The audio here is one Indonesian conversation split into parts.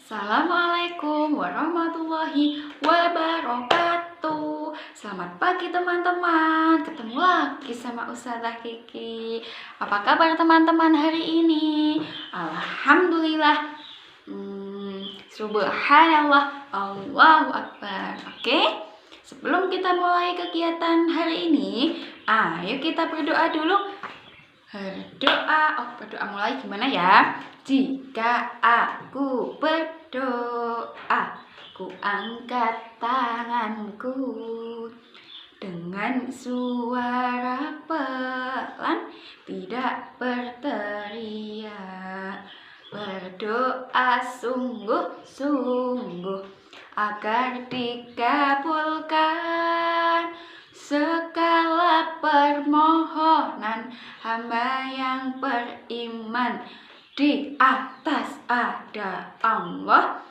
Assalamualaikum warahmatullahi wabarakatuh. Selamat pagi teman-teman. Ketemu lagi sama Ustazah Kiki. Apa kabar teman-teman hari ini? Alhamdulillah. Subhanallah, Allahu Akbar. Oke? Sebelum kita mulai kegiatan hari ini, ayo kita berdoa dulu. Berdoa mulai gimana ya? Jika aku berdoa, ku angkat tanganku dengan suara pelan, tidak berteriak. Berdoa sungguh-sungguh agar dikabulkan segala permohonan hamba yang beriman. Di atas ada Allah,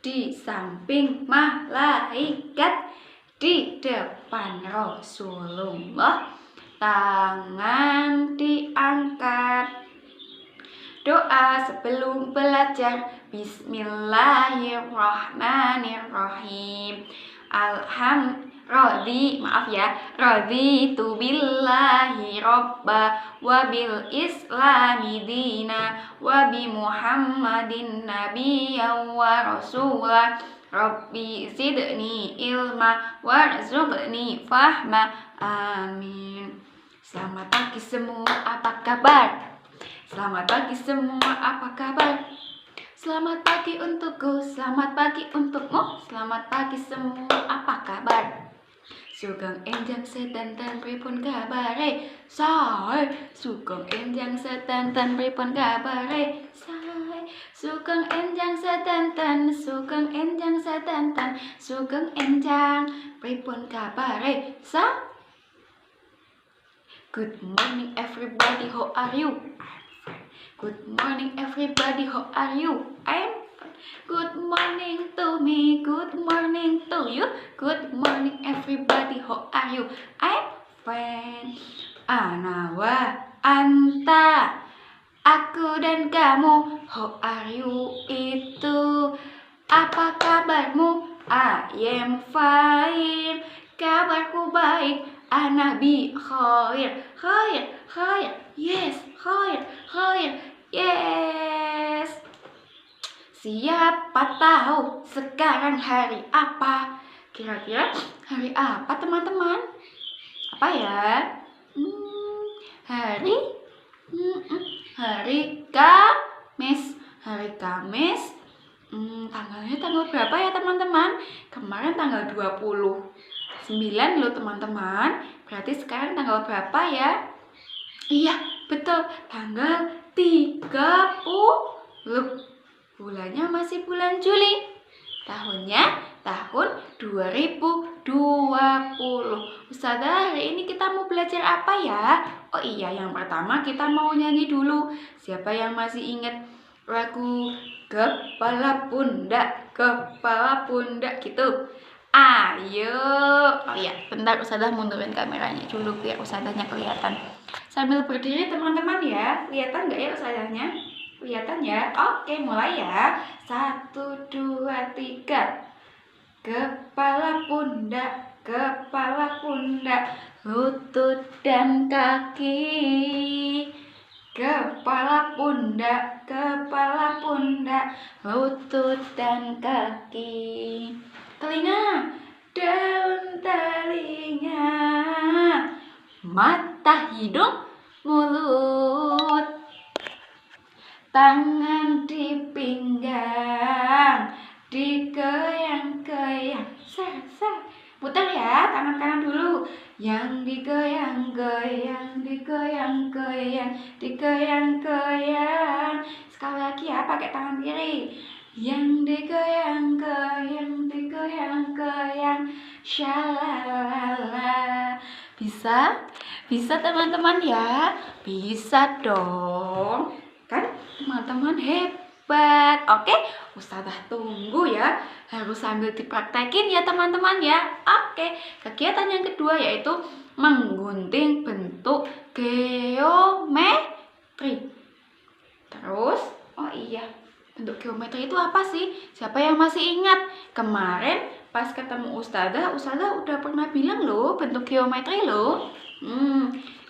di samping malaikat, di depan Rasulullah. Tangan diangkat. Doa sebelum belajar. Bismillahirrahmanirrahim. Raditu billahi robba wa bil islami dina wa bi muhammadin nabiyyan wa rasulah. Rabbi zidni ilma warzuqni fahma. Amin. Selamat pagi semua, apa kabar? Selamat pagi semua, apa kabar? Selamat pagi untukku, selamat pagi untukmu, selamat pagi semua, apa kabar? Sugeng enjang sedanten pripun kabare? Sae. Sugeng enjang sedanten pripun kabare? Sae. Sugeng enjang sedanten, sugeng enjang sedanten, sugeng enjang pripun kabare? Sa. Good morning everybody, how are you? Good morning everybody, how are you? I'm fine. Good morning to me, good morning to you. Good morning everybody, how are you? I'm fine. Ana wa anta, aku dan kamu. How are you itu? Apa kabarmu? I am fine. Kabarku baik. Ana bi khair. Khair. Yes, khair. Yes. Siapa tahu sekarang hari apa? Kira-kira hari apa teman-teman? Apa ya? Hari Kamis. Hari Kamis. Tanggalnya tanggal berapa ya teman-teman? Kemarin tanggal 29 loh teman-teman. Berarti sekarang tanggal berapa ya? Iya, betul. Tanggal 30. Bulannya masih bulan Juli. Tahunnya tahun 2020. Ustazah, hari ini kita mau belajar apa ya? Oh iya, yang pertama kita mau nyanyi dulu. Siapa yang masih ingat lagu Kepala Pundak gitu? Ayo. Oh iya, bentar Ustazah mundurin kameranya dulu biar Ustazahnya kelihatan. Sambil berdiri teman-teman ya. Kelihatan nggak ya Ustazahnya? Kelihatan ya? Oke, mulai ya. 1, 2, 3. Kepala pundak, lutut dan kaki. Kepala pundak, lutut dan kaki. Telinga, daun telinga, mata, hidung, mulut, tangan di pinggang, digoyang-goyang, putar ya, tangan kanan dulu, yang digoyang-goyang, sekali lagi ya, pakai tangan kiri, yang digoyang-goyang, shalala. Bisa teman-teman ya? Bisa dong. Kan teman-teman hebat. Oke, Ustazah tunggu ya. Harus sambil dipraktekin ya teman-teman ya. Oke, kegiatan yang kedua yaitu menggunting bentuk geometri. Terus, oh iya, Bentuk geometri itu apa sih? Siapa yang masih ingat? Kemarin pas ketemu Ustazah udah pernah bilang loh bentuk geometri loh.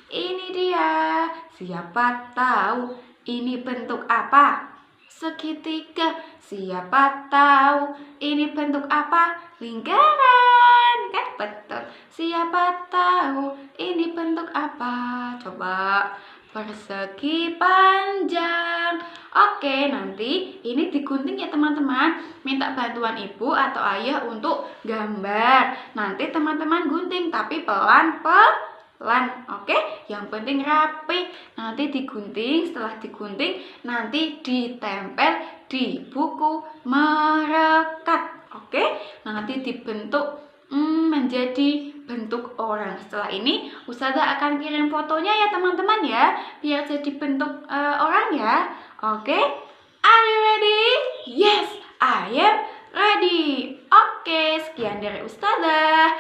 Ini dia. Siapa tahu ini bentuk apa? Segitiga. Siapa tahu ini bentuk apa? Lingkaran. Kan betul. Siapa tahu ini bentuk apa? Coba. Persegi panjang. Oke, nanti ini digunting ya teman-teman. Minta bantuan ibu atau ayah untuk gambar. Nanti teman-teman gunting, tapi pelan-pelan. Oke, yang penting rapi. Nanti digunting, setelah digunting nanti ditempel di buku merekat. Oke, nanti dibentuk menjadi bentuk orang. Setelah ini Ustazah akan kirim fotonya ya teman-teman ya, biar jadi bentuk orang ya. Oke, are you ready? Yes, I am ready. Oke, sekian dari Ustazah.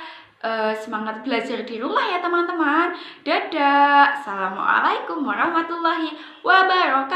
Semangat belajar di rumah ya teman-teman. Dadah. Assalamualaikum warahmatullahi wabarakatuh.